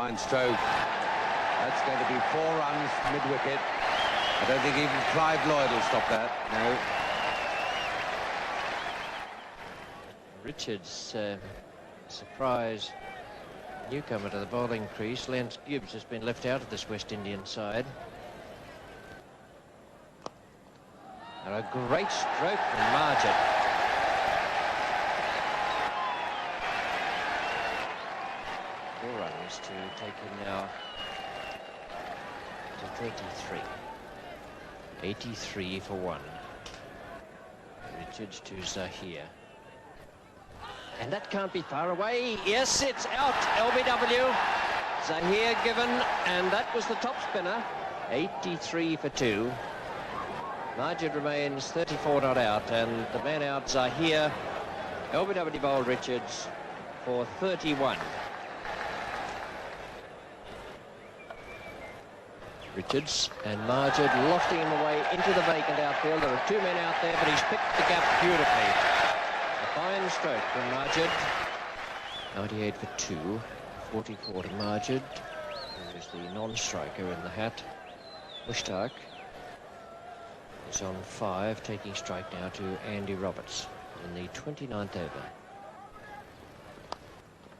fine stroke. That's going to be 4 runs mid-wicket. I don't think even Clive Lloyd will stop that. No. Richards, surprise newcomer to the bowling crease. Lance Gibbs has been left out of this West Indian side. And a great stroke from Margin. Four runs to take him now to 33. 83 for 1. Richards to Zahir. And that can't be far away. Yes, it's out. LBW. Zahir given, and that was the top spinner. 83 for 2. Majid remains 34 not out, and the man out, Zahir. LBW bowled Richards for 31. Richards and Majid lofting him away into the vacant outfield. There are 2 men out there, but he's picked the gap beautifully. A fine stroke from Majid. 98 for 2. 44 to Majid, who is the non-striker in the hat. Mushtaq is on 5, taking strike now to Andy Roberts in the 29th over.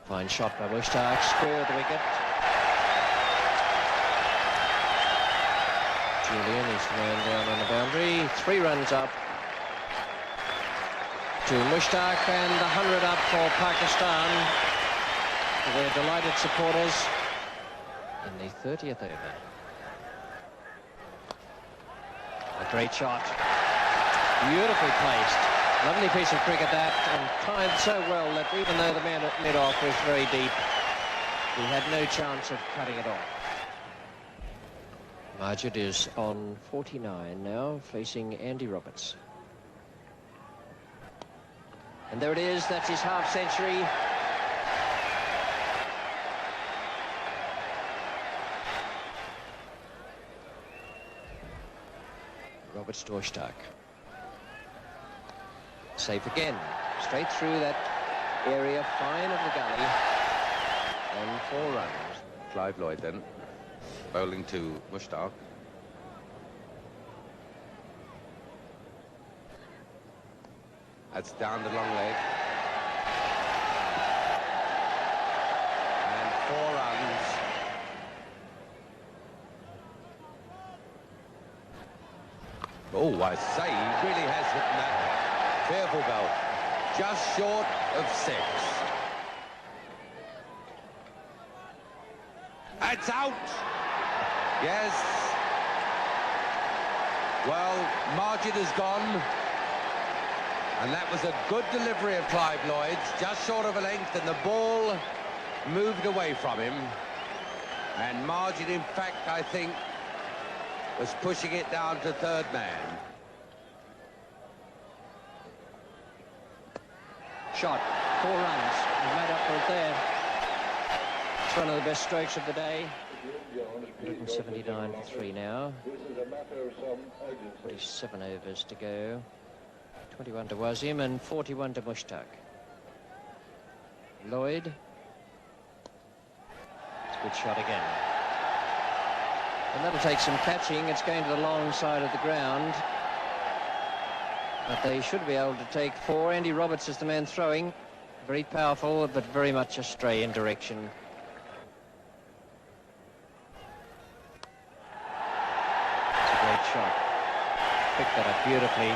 Fine shot by Mushtaq, square of the wicket. Julian is thrown down on the boundary. 3 runs up to Mushtaq, and the 100 up for Pakistan. For their delighted supporters in the 30th over. A great shot. Beautifully placed. Lovely piece of cricket that, and timed so well that even though the man at mid-off was very deep, he had no chance of cutting it off. Majid is on 49 now, facing Andy Roberts. And there it is, that's his half-century. Roberts to Mushtaq. Safe again, straight through that area, fine of the gully, and 4 runs. Clive Lloyd then, bowling to Mushtaq. That's down the long leg. And 4 runs. Oh, I say, he really has hit that fearful goal. Just short of 6. It's out! Yes. Well, Majid is gone. And that was a good delivery of Clive Lloyd's, just short of a length, and the ball moved away from him. And Majid, in fact, I think, was pushing it down to 3rd man. Shot, 4 runs, and made up for it there. It's one of the best strokes of the day. 179 for 3 now. 47 overs to go. 21 to Wasim and 41 to Mushtaq. Lloyd. It's a good shot again. And that'll take some catching. It's going to the long side of the ground. But they should be able to take 4. Andy Roberts is the man throwing. Very powerful, but very much astray in direction. It's a great shot. Picked that up beautifully.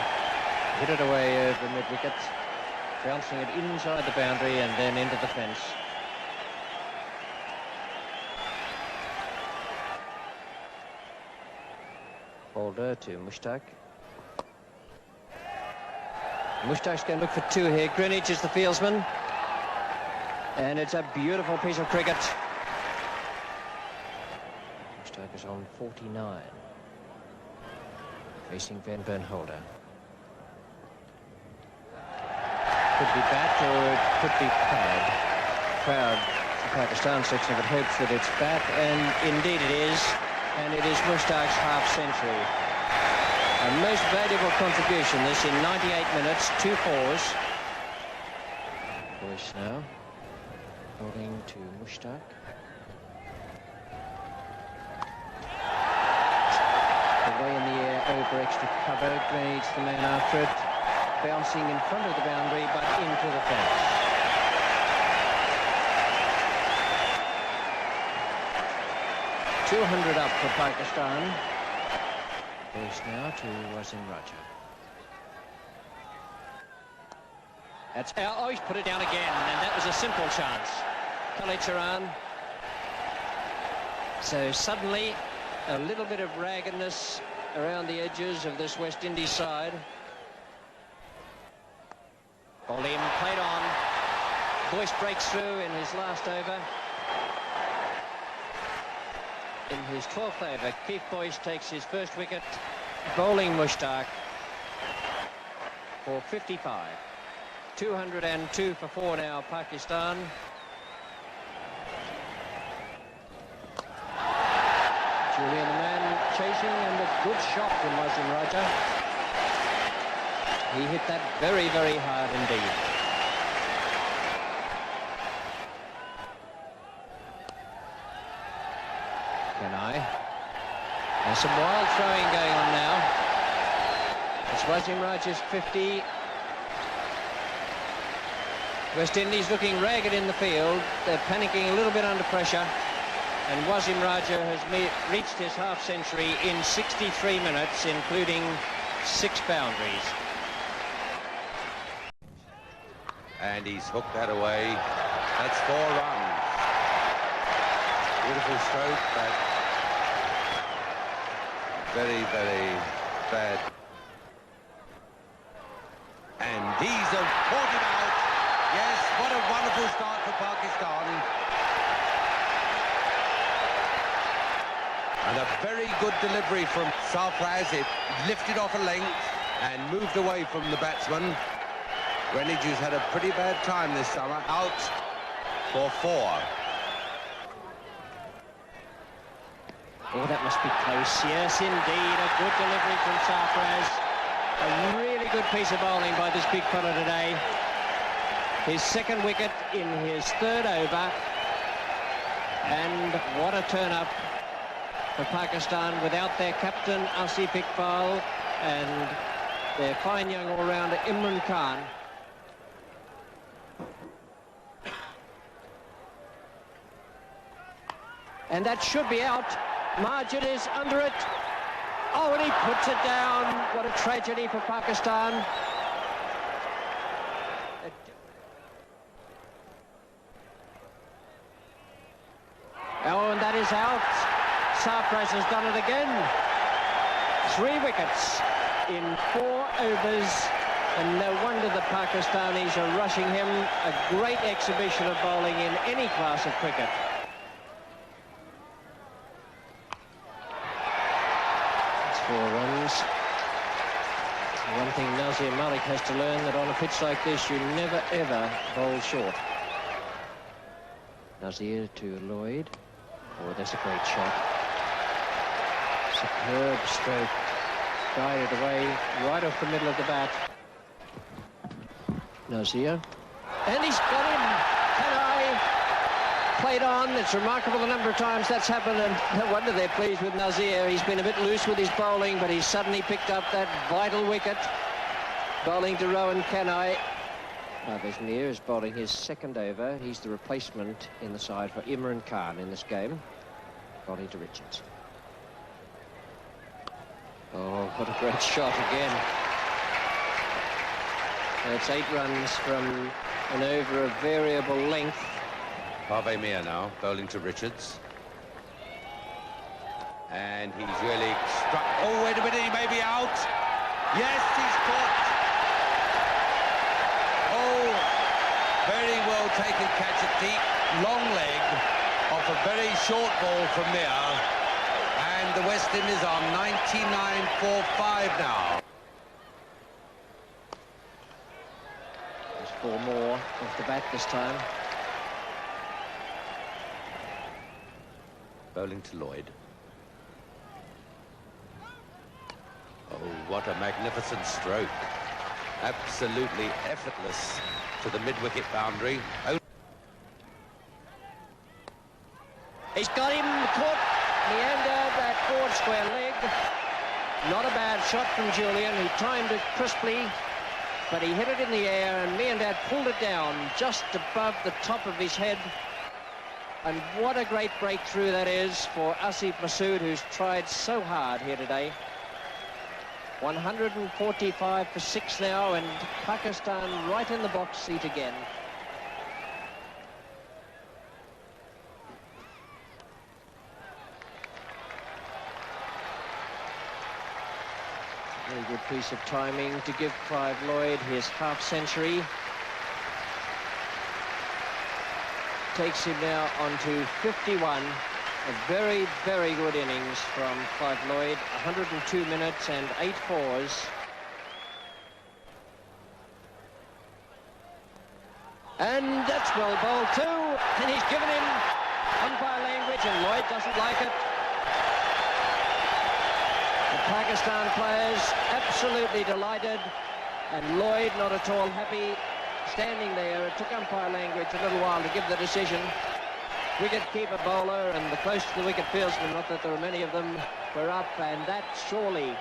Hit it away over mid-wicket. Bouncing it inside the boundary and then into the fence. Holder to Mushtaq. Mushtaq's going to look for 2 here. Greenwich is the fieldsman. And it's a beautiful piece of cricket. Mushtaq is on 49. Facing Van Bernholder. Could be bat or it could be pad. Crowd, the Pakistan section of it hopes that it's bat, and indeed it is. And it is Mushtaq's half-century. A most valuable contribution, this, in 98 minutes, 2 fours. Boyce now, holding to Mushtaq. Away in the air, over extra cover, Greenidge the man after it, bouncing in front of the boundary but into the fence. .200 up for Pakistan. Goes now to Wasim Raja. That's out. Oh, he's put it down again, and that was a simple chance. Kalicharan. So suddenly, a little bit of raggedness around the edges of this West Indies side. Ball in, played on. Boyce breaks through in his last over. In his 12th over, Keith Boyce takes his first wicket. Bowling Mushtaq for 55. 202 for 4 now, Pakistan. Julian the man chasing, and a good shot from Wasim Raja. He hit that very, very hard indeed. There's some wild throwing going on now. It's Wasim Raja's 50. West Indies looking ragged in the field. They're panicking a little bit under pressure. And Wasim Raja has reached his half-century in 63 minutes, including 6 boundaries. And he's hooked that away. That's 4 runs. Beautiful stroke, but very, very bad. And he's caught it out. Yes, what a wonderful start for Pakistan. And a very good delivery from Sarfraz. It lifted off a length and moved away from the batsman. Greenidge, who's had a pretty bad time this summer, out for 4. Oh, that must be close. Yes, indeed. A good delivery from Sarfraz. A really good piece of bowling by this big fella today. His 2nd wicket in his 3rd over. And what a turn-up for Pakistan without their captain, Asif Iqbal, and their fine young all-rounder, Imran Khan. And that should be out. Majid is under it. Oh, and he puts it down. What a tragedy for Pakistan. Oh, and that is out. Sarfraz has done it again. 3 wickets in 4 overs. And no wonder the Pakistanis are rushing him. A great exhibition of bowling in any class of cricket. It's 4 runs. One thing Nazir Malik has to learn, that on a pitch like this, you never ever bowl short. Nazir to Lloyd. Oh, that's a great shot. Superb stroke. Guided away right off the middle of the bat. Nazir. And he's got him. Kanai played on. It's remarkable the number of times that's happened, and no wonder they're pleased with Nazir. He's been a bit loose with his bowling, but he's suddenly picked up that vital wicket. Bowling to Rohan Kanai. Nazir is bowling his 2nd over. He's the replacement in the side for Imran Khan in this game. Bowling to Richards. Oh, what a great shot again. It's 8 runs from an over of variable length. Parvez Mir now, bowling to Richards. And he's really struck. Oh, wait a minute, he may be out. Yes, he's caught. Oh, very well taken catch, a deep, long leg off a very short ball from there. And the West Indies are 99-4-5 now. There's 4 more off the bat this time. Bowling to Lloyd. Oh, what a magnificent stroke. Absolutely effortless to the mid-wicket boundary. Oh. He's got him caught. Meander, that forward square leg. Not a bad shot from Julian. He timed it crisply, but he hit it in the air, and Miandad pulled it down just above the top of his head. And what a great breakthrough that is for Asif Masood, who's tried so hard here today. 145 for 6 now, and Pakistan right in the box seat again. Very good piece of timing to give Clive Lloyd his half-century. Takes him now on to 51. A very, very good innings from Clive Lloyd. 102 minutes and 8 fours. And that's well bowled too. And he's given him umpire language, and Lloyd doesn't like it. The Pakistan players absolutely delighted, and Lloyd not at all happy, standing there. It took umpire language a little while to give the decision. Wicket-keeper bowler and the close to the wicket fieldsman, not that there are many of them, were up, and that surely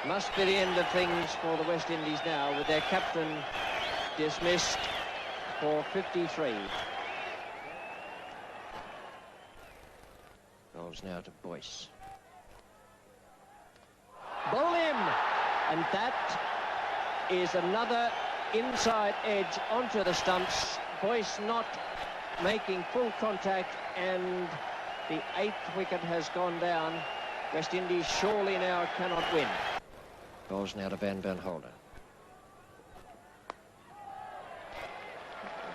must be the end of things for the West Indies now, with their captain dismissed for 53. Goes now to Boyce. Bowl him! And that is another inside edge onto the stumps. Boyce not making full contact, and the 8th wicket has gone down. West Indies surely now cannot win. Bowls now to Van Holder.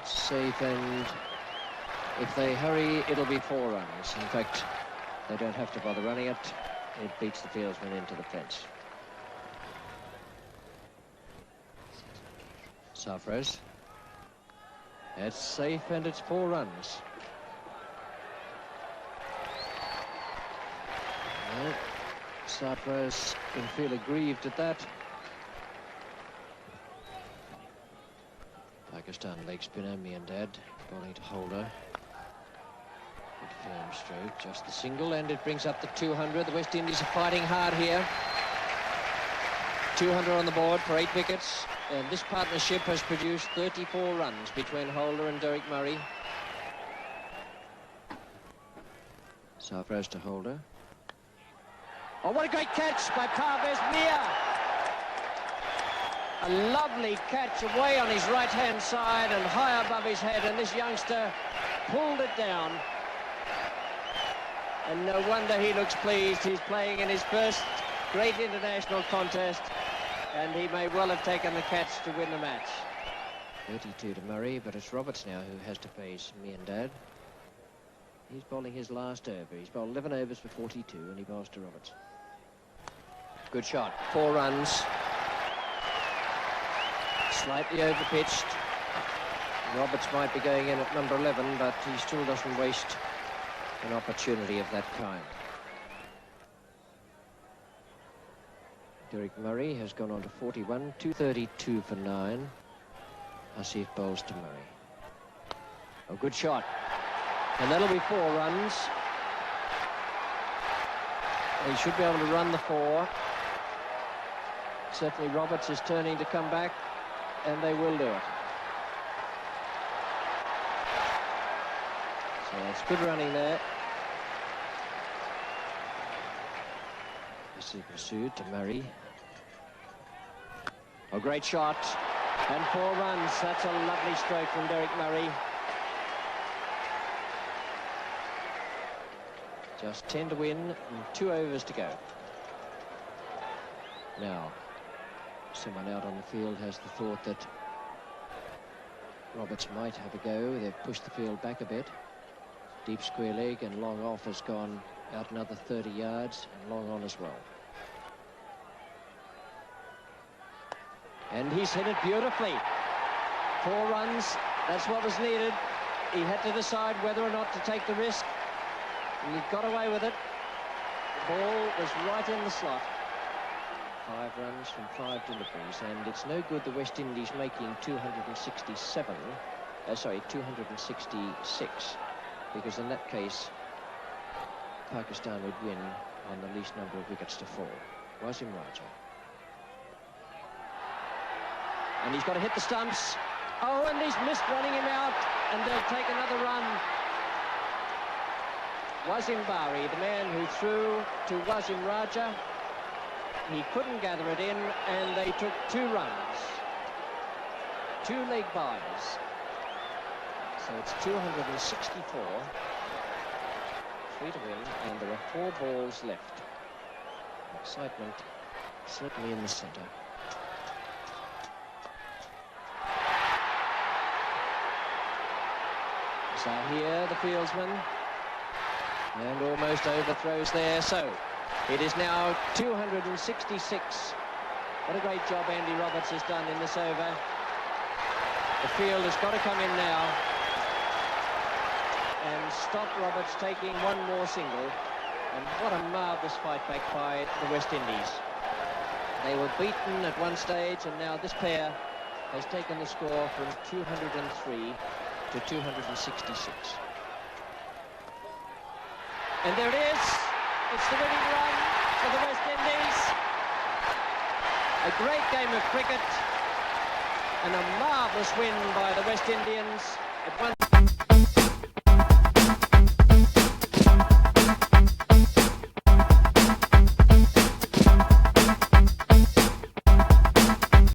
It's safe, and if they hurry, it'll be 4 runs. In fact, they don't have to bother running it. It beats the fieldsman into the fence. Sarfraz. It's safe, and it's 4 runs. Well, Sarfraz can feel aggrieved at that. Pakistan leg spinner Miandad bowling to Holder. Good firm stroke, just the single, and it brings up the 200. The West Indies are fighting hard here. 200 on the board for 8 wickets. And this partnership has produced 34 runs between Holder and Derek Murray. Sarfraz to Holder. Oh, what a great catch by Parvez Mir! A lovely catch away on his right-hand side and high above his head, and this youngster pulled it down. And no wonder he looks pleased. He's playing in his first great international contest, and he may well have taken the catch to win the match. 32 to Murray, but it's Roberts now who has to face Miandad. He's bowling his last over. He's bowled 11 overs for 42, and he bowls to Roberts. Good shot. 4 runs. Slightly over-pitched. Roberts might be going in at number 11, but he still doesn't waste an opportunity of that kind. Derek Murray has gone on to 41, 232 for 9. Asif bowls to Murray. A good shot. And that'll be 4 runs. He should be able to run the 4. Certainly Roberts is turning to come back, and they will do it. So it's good running there. Asif Masood to Murray. A great shot, and 4 runs. That's a lovely stroke from Derek Murray. Just 10 to win and 2 overs to go. Now, someone out on the field has the thought that Roberts might have a go. They've pushed the field back a bit. Deep square leg, and long off has gone out another 30 yards, and long on as well. And he's hit it beautifully. 4 runs, that's what was needed. He had to decide whether or not to take the risk, and he got away with it. The ball was right in the slot. 5 runs from 5 deliveries, and it's no good the West Indies making 266, because in that case, Pakistan would win on the least number of wickets to fall. Wasim Raja. And he's got to hit the stumps. Oh, and he's missed running him out, and they'll take another run. Wasim Bari, the man who threw to Wasim Raja, he couldn't gather it in, and they took 2 runs. 2 leg byes. So it's 264. 3 to win, and there are 4 balls left. Excitement certainly in the centre. Zahir, the fieldsman, and almost overthrows there. So it is now 266. What a great job Andy Roberts has done in this over. The field has got to come in now and stop Roberts taking 1 more single. And what a marvellous fight back by the West Indies. They were beaten at one stage, and now this pair has taken the score from 203 to 266. And there it is. It's the winning run for the West Indies. A great game of cricket and a marvellous win by the West Indians at one